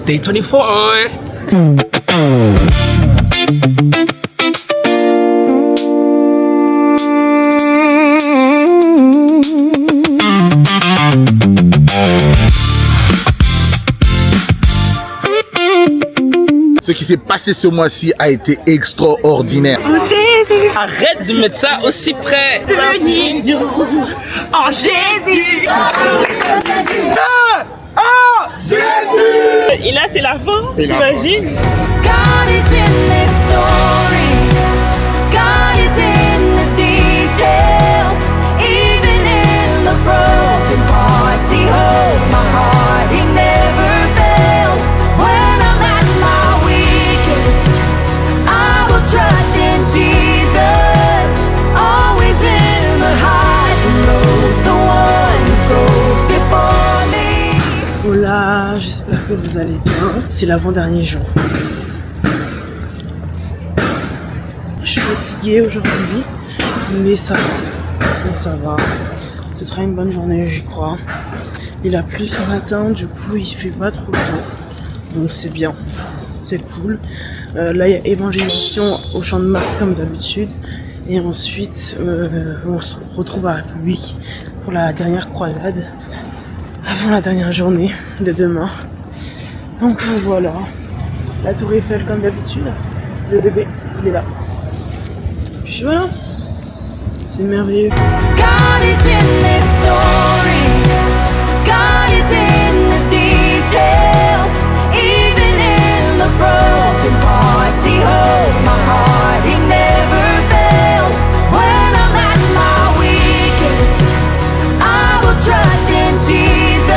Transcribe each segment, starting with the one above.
Day 24. Ce qui s'est passé ce mois-ci a été extraordinaire. Arrête de mettre ça aussi près. Unis-nous en Jésus. Et là, c'est la fin, t'imagines? God is in this story. God is in the details. Even in the broken parts, He holds my heart. He never fails. When I'm at my weakest, I will trust in Jesus. Always in the highs and lows, the one who goes before me. Hola, j'espère que vous allez bien. C'est l'avant-dernier jour. Je suis fatiguée aujourd'hui, mais ça va. Bon, ça va. Ce sera une bonne journée, j'y crois. Il a plu ce matin, du coup il fait pas trop chaud. Donc c'est bien, c'est cool. Là il y a évangélisation au champ de Mars comme d'habitude. Et ensuite on se retrouve à la République pour la dernière croisade. Avant la dernière journée de demain. Donc voilà. La tour Eiffel comme d'habitude. Le bébé, il est là. Puis voilà. C'est merveilleux. God is in this story. God is in the details. Even in the broken parts, He holds my heart. He never fails. When I'm at my weakest, I will trust in Jesus.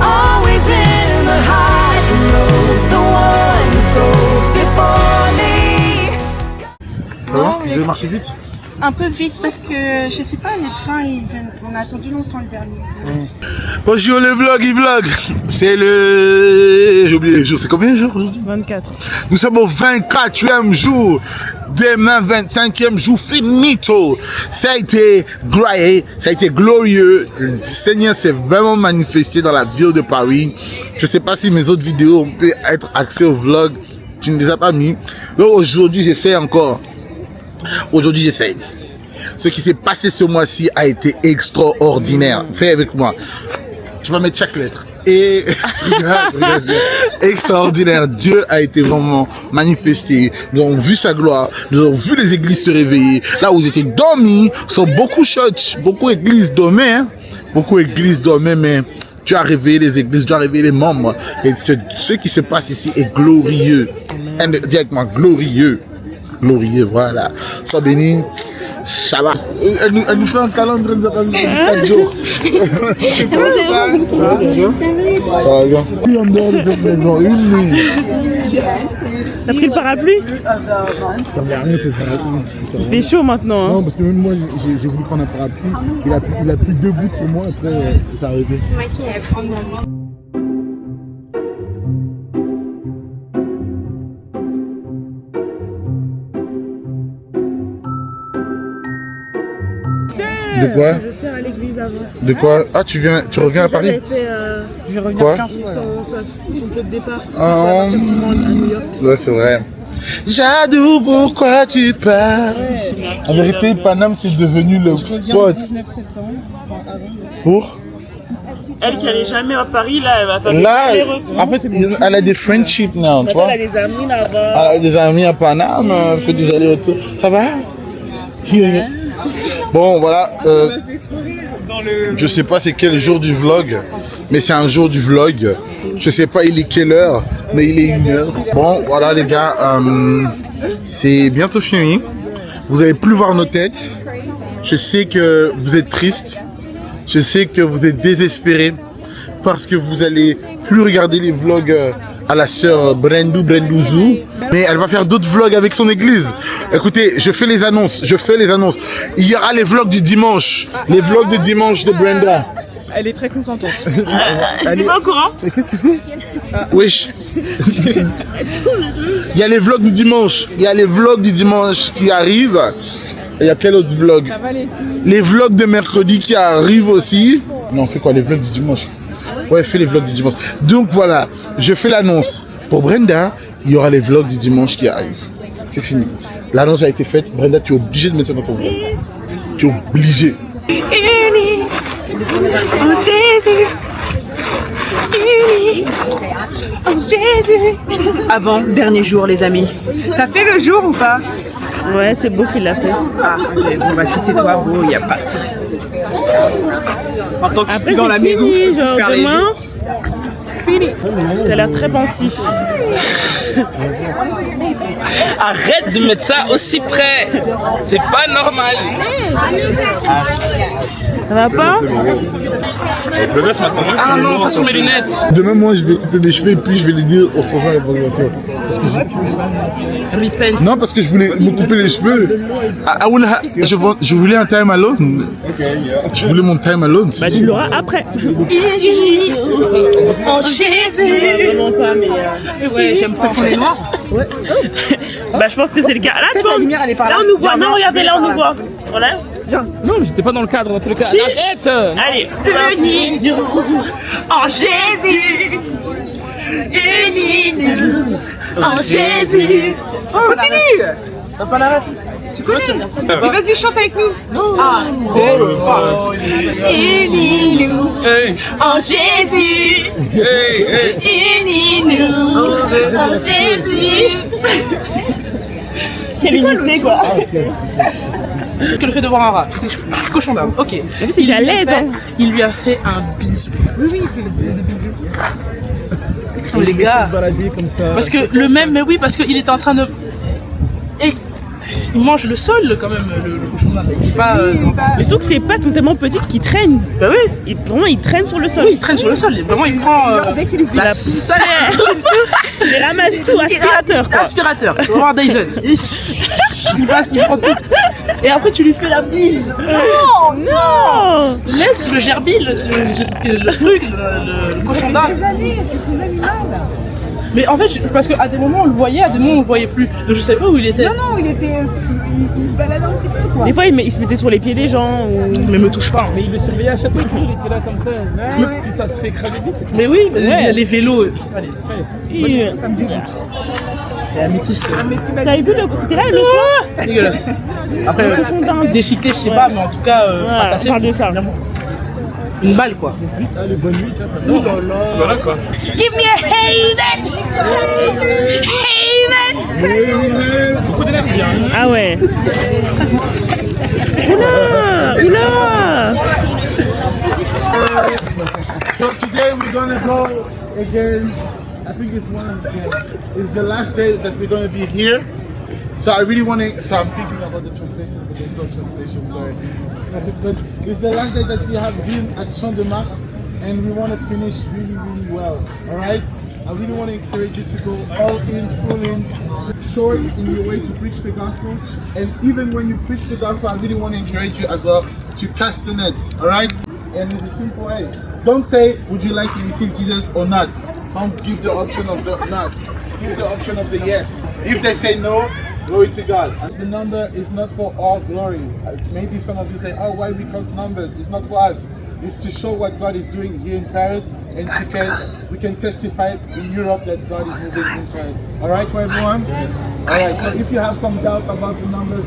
Always in the highs and lows, the one who goes before me. Vous avez marché vite? Un peu vite parce que je sais pas, les trains ils viennent, on a attendu longtemps le dernier. Bonjour le vlog, c'est le... J'ai oublié les jours, c'est combien de jours aujourd'hui? 24. Nous sommes au 24e jour. Demain 25e jour finito. Ça a été glorieux. Le Seigneur s'est vraiment manifesté dans la ville de Paris. Je sais pas si mes autres vidéos ont pu être accès au vlog. Tu ne les as pas mis. Donc aujourd'hui j'essaie encore. Aujourd'hui j'essaie. Ce qui s'est passé ce mois-ci a été extraordinaire. Fais avec moi. Je vais mettre chaque lettre. Et je rigole. Extraordinaire. Dieu a été vraiment manifesté. Nous avons vu sa gloire. Nous avons vu les églises se réveiller. Là où ils étaient dormis, sont beaucoup church, beaucoup d'églises dormaient. Hein? Beaucoup d'églises dormaient, mais Dieu a réveillé les églises, Dieu a réveillé les membres. Et ce qui se passe ici est glorieux. Directement glorieux. Glorieux, voilà. Sois béni. Shabbat. Elle nous fait un calendrier, elle nous a pas mis 4 jours. Oui, en dehors de cette maison, une nuit. T'as pris le parapluie? Ça ne veut rien, ce parapluie. Il fait chaud maintenant. Hein. Non, parce que même moi, j'ai voulu prendre un parapluie. Il a pris 2 gouttes sur moi, après, c'est arrivé. De quoi? Je sers à l'église avant. De quoi? Ah, tu reviens à Paris? Je vais revenir Quoi? 15% son peu de départ. Ah, Je vais partir 6 mois à New York. Ouais, c'est vrai. Jadou, pourquoi tu pars? En vérité, Paname, c'est devenu le spot. Pour? Elle qui allait jamais à Paris, là, elle va faire Là, des retours. en fait, elle a des friendships now, tu vois. Elle a des amis là-bas. Elle a des amis à Paname, elle fait des allers-retours. Ça va? Bon, voilà. Je sais pas c'est quel jour du vlog, mais c'est un jour du vlog. Je sais pas il est quelle heure, mais il est 1h. Bon, voilà les gars, c'est bientôt fini. Vous allez plus voir nos têtes. Je sais que vous êtes tristes. Je sais que vous êtes désespérés parce que vous allez plus regarder les vlogs à la sœur Brendouzouzou, mais elle va faire d'autres vlogs avec son église. Écoutez, je fais les annonces. Il y aura les vlogs du dimanche, les vlogs du dimanche de Brenda. Elle est très consentante. Elle est pas au courant? Mais qu'est-ce que tu fais? Wesh. Il y a les vlogs du dimanche. Il y a les vlogs du dimanche qui arrivent. Et il y a quel autre vlog? Les vlogs de mercredi qui arrivent aussi. Non, on fait quoi? Les vlogs du dimanche. Ouais, je fais les vlogs du dimanche. Donc voilà, je fais l'annonce. Pour Brenda, il y aura les vlogs du dimanche qui arrivent. C'est fini. L'annonce a été faite. Brenda, tu es obligé de mettre ça dans ton vlog. Tu es obligé. Unis en Jésus. Unis en Jésus. Avant, dernier jour, les amis. T'as fait le jour ou pas? Ouais, c'est beau qu'il l'a fait. Ah, ok. Bon, bah si c'est toi, beau, il n'y a pas de souci. En tant que je suis dans la maison, je peux genre faire les demain. Fini. Ça a l'air très pensif. Arrête de mettre ça aussi près. C'est pas normal. Ça va pas? Ah non, pas sur mes lunettes. Demain, moi, je vais couper mes cheveux et puis je vais les dire aux Français à la présentation. Repent. Non, parce que je voulais me couper les cheveux. Je voulais un time alone. Je voulais mon time alone. Bah tu l'auras après. En Jésus. Vraiment pas, mais Ouais, j'aime pas qu'on est noir. bah je pense que c'est le cas. Là tu Peut-être vois, la lumière, elle est par là. là on nous voit. Viens, Non, viens, regardez, viens là on par nous là. voit. Voilà. Non, mais j'étais pas dans le cadre dans tous les cas. Arrête. Allez. Unis-nous en Jésus. Unis-nous en Jésus. Continue. T'as pas la ref. Tu connais? Mais vas-y, chante avec nous. Non. Ah. Unis-nous en Jésus. Unis-nous en Jésus. Quelle unité quoi. Que le fait de voir un rat. J'étais cochon d'âme. Ok. Il est à l'aise. Hein. Il lui a fait un bisou. Oui, il fait des bisous. Les gars. Parce que le même, mais oui, parce qu'il était en train de. Et il mange le sol quand même, le cochon d'âme. Il est pas. Mais surtout que ses pattes sont tellement petites qu'il traîne. Bah oui. Vraiment, il traîne sur le sol. Oui, il traîne sur le sol. Vraiment, il prend. Dès qu'il la salaire. Il ramasse tout, aspirateur quoi. Aspirateur. Tu vas voir Dyson. Il passe, il prend tout. Et après, tu lui fais la bise. Oh non. Laisse le gerbil, le truc, le cochon d'âme. C'est son animal. Mais en fait, parce qu'à des moments on le voyait, à des moments on le voyait plus. Donc je savais pas où il était. Non, il se baladait un petit peu quoi. Des fois, il se mettait sur les pieds des gens. Ou... Mais me touche pas. Mais il le surveillait à chaque fois. Il était là comme ça. Parce que ça se fait écraser vite. Mais oui, il y a les vélos. Allez, Ça me dégoûte. et améthyste. T'avais vu le coup là le fois? Dégueulasse. Après, déchiqueté, je sais pas, mais en tout cas, pas Ouais, cassé. on parle de ça. Une balle quoi. Voilà quoi. Give me a haven. Haven. Beaucoup d'élèves bien. Ah ouais. Oula, oula. So today we're gonna go again. I think it's the last day that we're gonna be here. So I really want to. So I'm thinking about the translation, but there's no translation. Sorry. But it's the last day that we have here at Champ de Mars, and we want to finish really, really well. All right. I really want to encourage you to go all in, full in, short in your way to preach the gospel. And even when you preach the gospel, I really want to encourage you as well to cast the nets. All right. And it's a simple way. Don't say, would you like to receive Jesus or not? Don't give the option of the not. Give the option of the yes. If they say no, glory to God. And the number is not for all glory. Maybe some of you say, oh, why we count numbers? It's not for us. It's to show what God is doing here in Paris, and we can testify in Europe that God is moving in Paris. All right, for everyone? All right, so if you have some doubt about the numbers,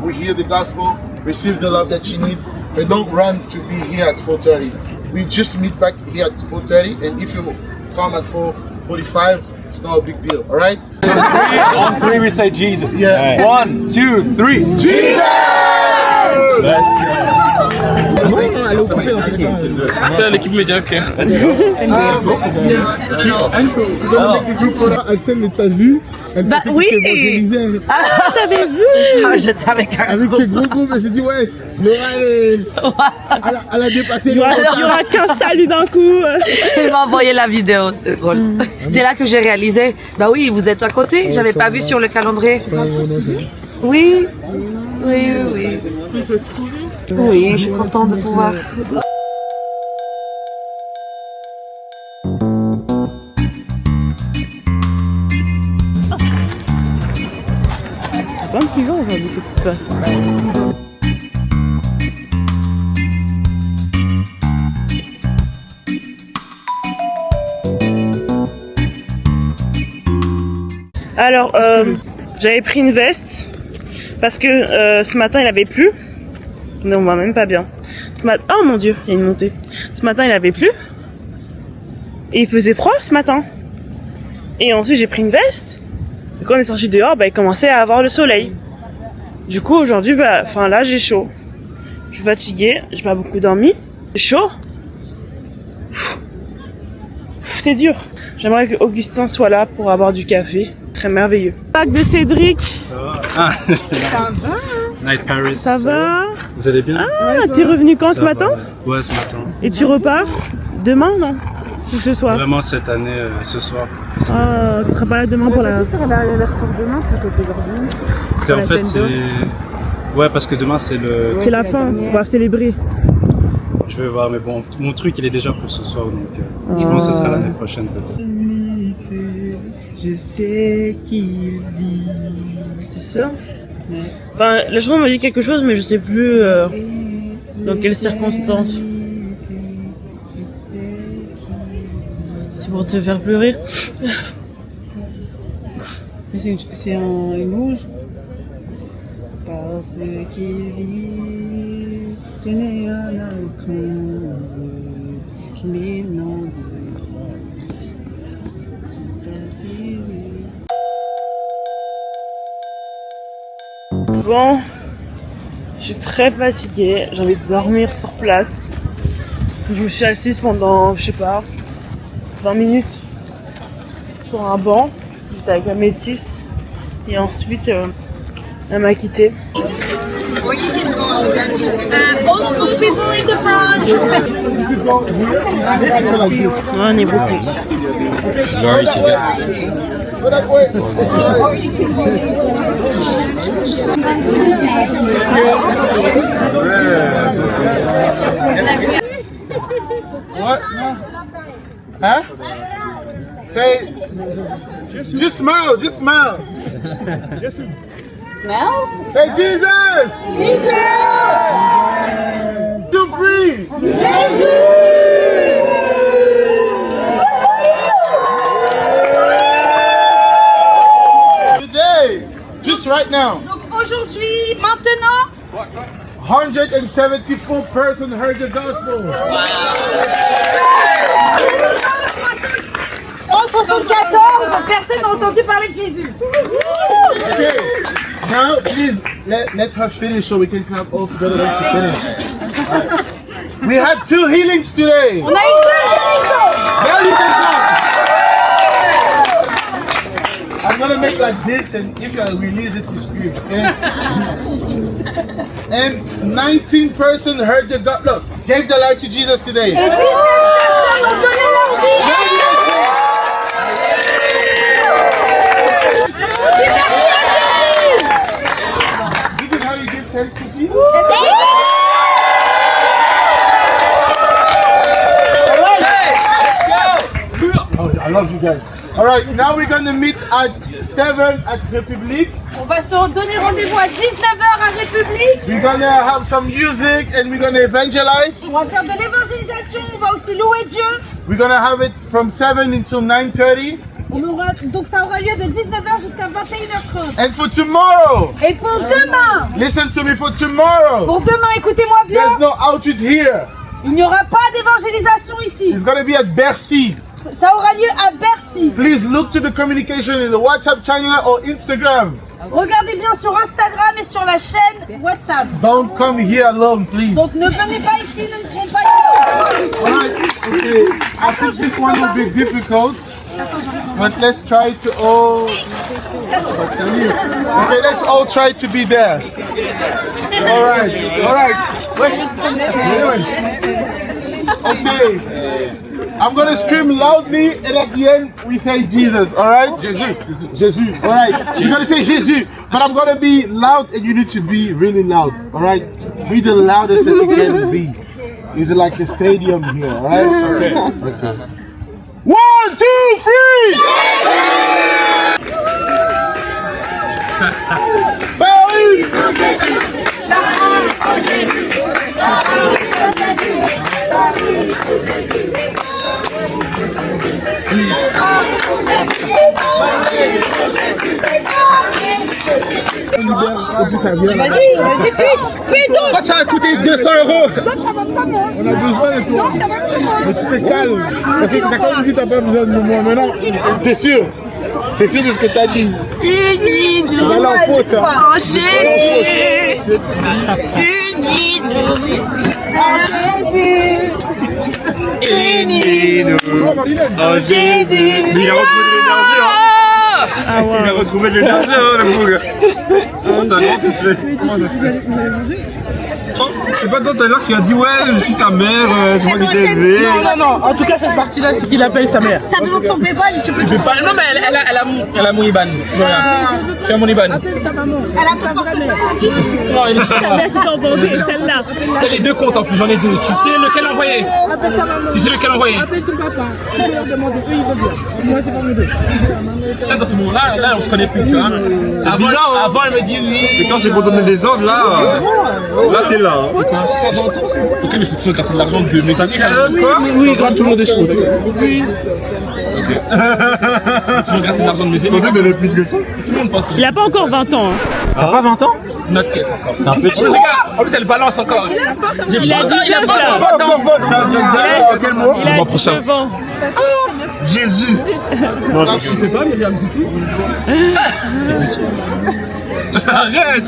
we hear the gospel, receive the love that you need, but don't run to be here at 4:30. We just meet back here at 4:30, and if you come at 4:45, it's not a big deal, all right? On three, we say Jesus. Yeah. 1, 2, 3. Jesus! C'est l'équipe média, ok. Axel, t'as vu? Elle pensait que oui. tu évangélisais. T'avais vu? Ah, j'étais avec un Avec tes gros gros, elle s'est dit, ouais, Laura, elle a dépassé Il y aura qu'un salut d'un coup. Il m'a envoyé la vidéo, c'était drôle. C'est là que j'ai réalisé, bah oui, vous êtes à côté, j'avais pas vu sur le calendrier. Oui, oui, oui. Oui, je suis contente de pouvoir. Plein de pigeons aujourd'hui, qu'est-ce qui se passe? Alors, j'avais pris une veste parce que ce matin il avait plu. Non, on va même pas bien. Oh mon dieu, il y a une montée. Ce matin il avait plu. Et il faisait froid ce matin. Et ensuite j'ai pris une veste. Et quand on est sorti dehors, bah, il commençait à avoir le soleil. Du coup aujourd'hui, là j'ai chaud. Je suis fatiguée, j'ai pas beaucoup dormi. J'ai chaud. C'est dur. J'aimerais que Augustin soit là pour avoir du café. Très merveilleux. Pack de Cédric. Ça va. Night Paris. Ça va? Vous allez bien? Ah, t'es revenu quand ce matin? Ouais, ce matin. Et tu repars demain, non? Ou ce soir? Vraiment cette année, ce soir. Ah, tu seras pas là demain pour la... faire l'aller-retour demain plutôt qu'aujourd'hui. C'est en la fait, scène c'est... d'off. Ouais, parce que demain c'est le... C'est la fin, on va célébrer. Je vais voir, mais bon, mon truc il est déjà pour ce soir, donc je pense que ce sera l'année prochaine peut-être. Je sais qu'il dit. C'est ça? Enfin, la chanson me dit quelque chose, mais je sais plus dans quelles circonstances. C'est pour te faire pleurer? Mais c'est un rouge. Parce qu'il vit, je n'ai rien à craindre. Mais non, Bon, je suis très fatiguée, j'ai envie de dormir sur place. Je me suis assise pendant, je sais pas, 20 minutes sur un banc. J'étais avec la métiste et ensuite elle m'a quittée. On est beaucoup. Sorry, What? Huh? Say, just smile, just smile. Smell? Say Jesus! Jesus! You're free! Today, just right now, Donc aujourd'hui, maintenant, 174 person heard the gospel. 174 personnes ont entendu parler de Jésus. Okay, now please let her finish so we can clap all together when she finish. Alright. We had 2 healings today. On a eu 2 guérisons. Now you can clap. I'm gonna make like this, and if I release it, you scream. Okay? And 19 person heard the God. Look, gave the life to Jesus today. Et 19 personnes ont donné leur vie. This is how you give thanks to Jesus. Oh, I love you guys. All right, now we're gonna meet at 7 at République. On va se donner rendez-vous à 19h à République. We're gonna have some music and we're gonna evangelize. On va faire de l'évangélisation, on va aussi louer Dieu. We're gonna have it from 7 until 9:30. Donc ça aura lieu de 19h jusqu'à 21h30. And for tomorrow, Et pour demain, listen to me, for tomorrow, pour demain, écoutez-moi bien, there's no outreach here. il n'y aura pas d'évangélisation ici. It's gonna be at Bercy. Ça aura lieu à Bercy. Please look to the communication in the WhatsApp channel or Instagram. Regardez bien sur Instagram et sur la chaîne WhatsApp. Don't come here alone, please. Donc ne venez pas ici, nous ne serons pas ici. Alright, okay. I think this one will be difficult, but let's try to all. Okay, let's all try to be there. Alright. Okay. I'm gonna scream loudly, and at the end we say Jesus. Alright? Jesus. Alright. You're gonna say Jesus, but I'm gonna be loud, and you need to be really loud. Alright? Be the loudest that you can be. It's like a stadium here, alright? Okay. 1, 2, 3! Bye! Et puis ça vient. Vas-y, fais donc. Pourquoi ça a coûté 200 €? Donc, t'as pas besoin de moi. On a besoin de toi. Donc, t'as pas besoin de moi. Mais tu te calmes. Parce que t'as quand même dit t'as pas besoin de moi. Mais non, t'es sûr? T'es sûr de ce que t'as dit? C'est pas l'info, ça. Oh Jésus. Oh, Marilène. Oh Jésus. Mais il a retrouvé de l'énergie, hein. Il a retrouvé de l'énergie, hein, le bouc. Oh, t'as l'air fait. C'est pas toi tout à l'heure qui a dit ouais, je suis sa mère, c'est moi qui t'ai élevé. Non, en tout cas, cette partie-là, c'est qu'il appelle sa mère. T'as besoin de ton PayPal, tu peux Je parle, non, mais elle a mon IBAN. Voilà. Fais mon IBAN. Elle a ton portefeuille aussi. Non, il est celle-là. T'as les deux comptes en plus, j'en ai deux. Tu sais lequel envoyer? Tu sais lequel envoyer? Appelle ton papa. Tu peux leur demander. Eux, ils veulent bien. Moi, c'est pas mes deux. Là, dans ce moment-là, là, on se connaît plus, tu vois. bizarre, hein. Avant, elle me dit oui. Et quand c'est pour donner des ordres, là t'es là. Hein. Ok, mais je peux toujours garder de l'argent de mes amis. Quoi? Oui, garde toujours des choses. Oui. Ok. Je peux toujours garder de l'argent de mes Je amis. pensais que t'avais plus que ça. Tout le monde pense que Il a pas encore 20 ans. Hein. T'as pas 20 ans? Not yet encore. T'es un petit. En plus, elle balance encore. Il a 19 là. Quel mot? Il a mois prochain. 19 ans. Jésus. Non, je sais pas, mais j'ai un petit tout. Arrête!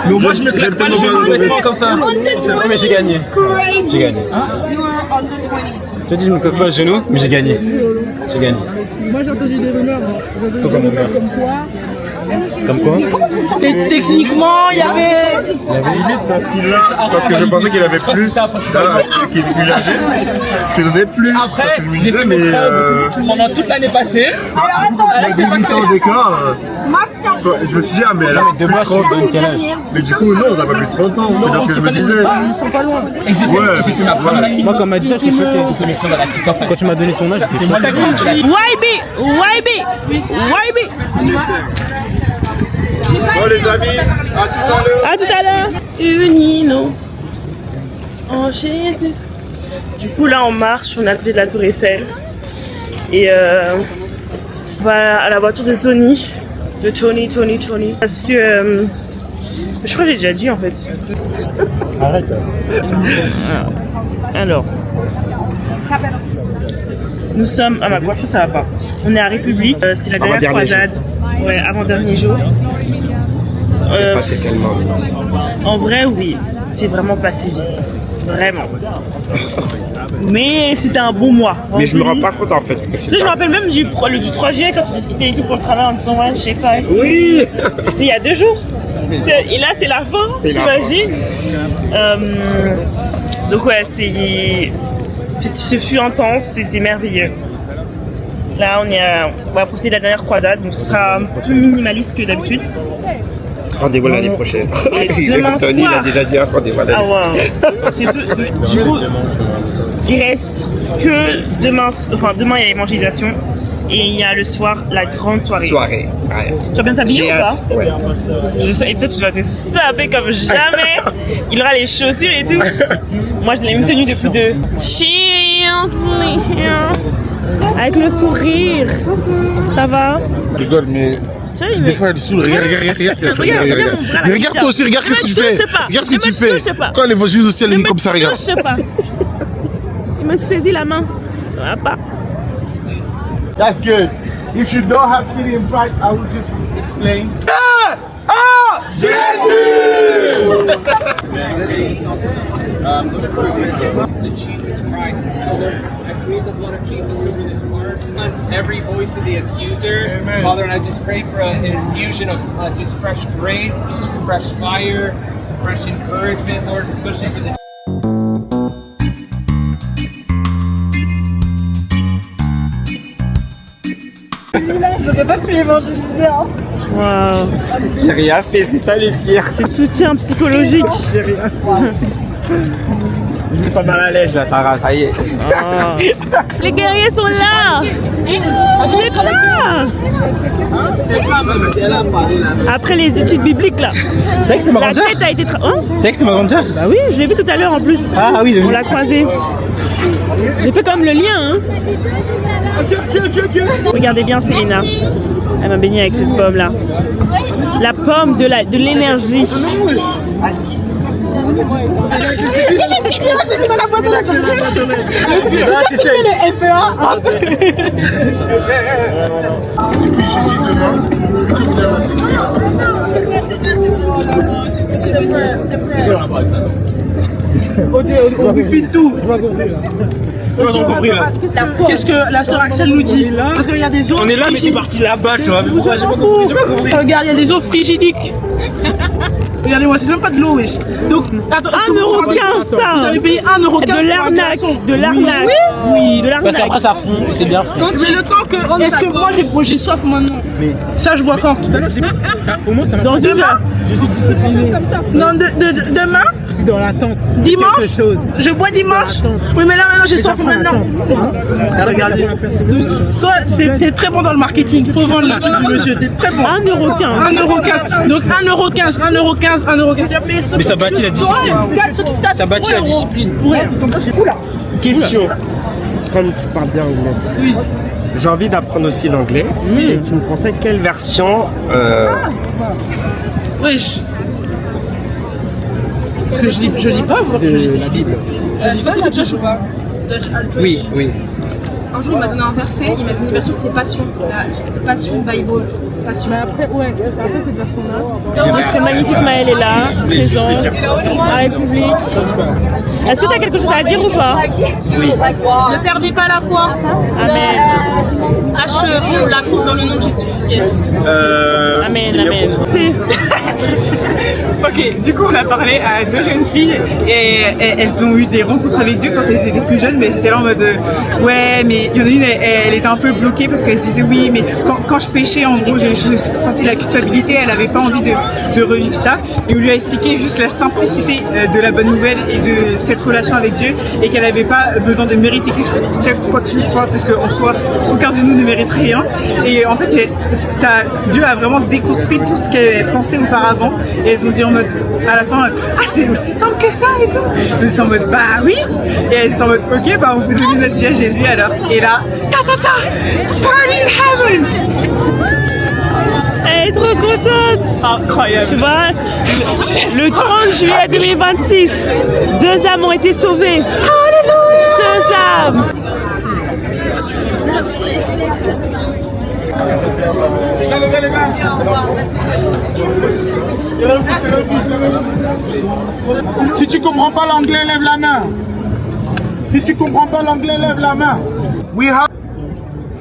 Mais moi, je me claque pas les genoux bêtement comme ça. Mais j'ai gagné. J'ai gagné. Je te dis, je me claque pas les genoux, mais j'ai gagné. J'ai gagné. Moi, j'ai entendu des rumeurs. J'ai entendu des rumeurs comme quoi. Comme quoi? Techniquement, il y avait. Il avait limite parce que je pensais qu'il avait plus, qu'il est âgé, qu'il donnait plus. Après, Parce que je me j'ai disais, fait mais mes preuves pendant toute l'année passée. avec 8 ans d'écart, je me suis dit, ah, mais elle a plus de 30 ans. quel âge? Mais du coup, non, on n'a pas plus de 30 ans. C'est bien ce que je me disais. Ils sont pas loin. Et j'ai fait ma preuve à la kick. Moi, quand on m'a dit ça, j'ai choqué. J'ai fait mes preuves à la kick. Quand tu m'as donné ton âge, C'est moi qui ai fait. YB. Bon, les amis, à tout à l'heure. À tout à l'heure. Unino. Oh Jésus. Du coup là on marche, on a appelé de la Tour Eiffel. Et on va à la voiture de Tony. De Tony. Parce que je crois que j'ai déjà dit en fait. Arrête. Alors. Nous sommes. Ah ma voiture ça va pas. On est à République. C'est la dernière croisade. Ouais, avant-dernier jour. En vrai, oui, c'est vraiment passé vite. Vraiment. Mais c'était un bon mois. Mais je me rends pas compte en fait. Tu sais, je me rappelle même du 3 juillet quand tu discutais et tout pour le travail en disant ouais, je sais pas. Et tout. Oui. C'était il y a 2 jours. Et là, c'est la fin, t'imagines. Donc ouais, ce fut intense, c'était merveilleux. Là, on va profiter de la dernière croisade, donc ce sera plus minimaliste que d'habitude. Rendez-vous l'année prochaine. Demain Tony soir. il a déjà dit rendez-vous l'année Ah wow. C'est tout. Du coup, il reste que demain il y a l'évangélisation et il y a le soir la grande soirée. Soirée. Ouais. Tu vas bien t'habiller ou pas? Ouais. Je sais, et toi tu vas te saper comme jamais. Il aura les chaussures et tout. Moi je l'ai même tenue depuis 2. Cheers. Avec le sourire. Ça va? Je rigole, mais Tu sais, des fois elle est saoule. Regarde. Mais regarde toi aussi, regarde ce que tu fais. Regarde ce que tu fais. Quand l'évangile aussi elle est comme ça, regarde. Je sais pas. Il me saisit la main. Ça va pas. That's good. If you don't have city in pride, I will just explain. To Jesus Christ. I plead the blood of Jesus over this word. Silence every voice of the accuser. Amen. Father, and I just pray for an infusion of just fresh grace, fresh fire, fresh encouragement, Lord, especially for the Waouh. J'ai rien fait, c'est ça les pires. C'est le soutien psychologique. Je me sens mal à l'aise là, Sarah, ça y est. Ah. Les guerriers sont là. On est là. Après les études bibliques là. C'est vrai que c'était ma La grande sœur? tête a été hein? C'est vrai que c'était ma grande sœur? Bah oui, je l'ai vu tout à l'heure en plus. Ah oui, On l'a croisé. J'ai fait comme le lien hein. Regardez bien Célina. Elle m'a baigné avec cette pomme là. La pomme de l'énergie. On fait tout. Qu'est-ce que la sœur Axel nous dit? Parce qu'il y a des eaux. On est là, mais t'es parti là-bas, tu vois. Pourquoi j'ai pas compris? Regarde, il y a des eaux frigidiques. Regardez-moi, c'est même pas de l'eau, wesh. Donc, attends, 1,15 € ça. Vous avez payé 1,15 € De l'arnaque. De l'arnaque. Oui, de l'arnaque. Parce qu'après ça fond, c'est bien frais. Mais le temps que. Est-ce que moi j'ai soif maintenant? Mais ça, je bois quand? Tout à l'heure, au moins ça m'a Dans 2 heures. Je suis discipliné. Non, demain? Je suis dans l'attente. Dimanche? Quelque chose. Je bois dimanche? Oui, mais là maintenant j'ai soif maintenant. Regardez. Toi, t'es très bon dans le marketing. Il faut vendre le truc, monsieur. T'es très bon. 1,15 €. 1,15 €. Donc 1,15 €, 1,15 €, 1,15 €. Mais ça bâtit la discipline. Ça bâtit la discipline. Oula. Question. Comme tu parles bien anglais, Oui. j'ai envie d'apprendre aussi l'anglais. Et tu me conseilles quelle version Wesh. Parce que je lis pas, vous de la Bible? Tu vois, c'est de Josh ou pas? Oui, oui. Un jour, il m'a donné un verset, il m'a donné une version, c'est Passion, la Passion Bible. Passion. Mais après, ouais, après cette version-là. Notre magnifique Maëlle est là, présente, à République. Est-ce que tu as quelque chose à dire ou pas? Ne perdez pas la foi. Amen. Achevons la course dans le nom de Jésus. Yes. Amen, amen. C'est... Ok, du coup on a parlé à 2 jeunes filles et elles ont eu des rencontres avec Dieu quand elles étaient plus jeunes, mais elles étaient là en mode ouais, mais il y en a une, elle était un peu bloquée parce qu'elle se disait oui, mais quand je péchais, en gros, je sentais la culpabilité, elle avait pas envie de revivre ça. Et on lui a expliqué juste la simplicité de la bonne nouvelle et de cette relation avec Dieu et qu'elle n'avait pas besoin de mériter quelque chose, quoi que ce soit, parce qu'en soi, aucun de nous ne mérite rien. Et en fait, Dieu a vraiment déconstruit tout ce qu'elle pensait auparavant. Et elles ont dit en mode, à la fin, ah c'est aussi simple que ça et tout. Elles étaient en mode, bah oui. Et elles étaient en mode, ok, bah on peut donner notre vie à Jésus alors. Et là, party in heaven. Elle est trop contente. Incroyable. Tu vois, le 30 juillet 2026, 2 âmes ont été sauvées. Alléluia. 2 âmes. Si tu comprends pas l'anglais, lève la main. Si tu comprends pas l'anglais, lève la main. We have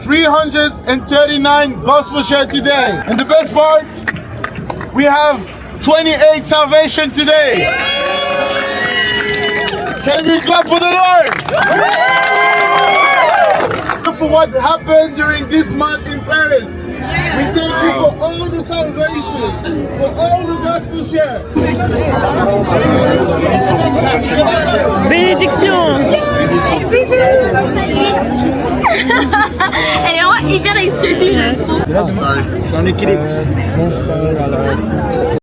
339 gospel share today. And the best part, we have 28 salvation today. Can we clap for the Lord? For what happened during this month in Paris. We thank you for all the salvation, for all the gospel share. Bénédiction. Elle est vraiment hyper expressive, je trouve. En équilibre.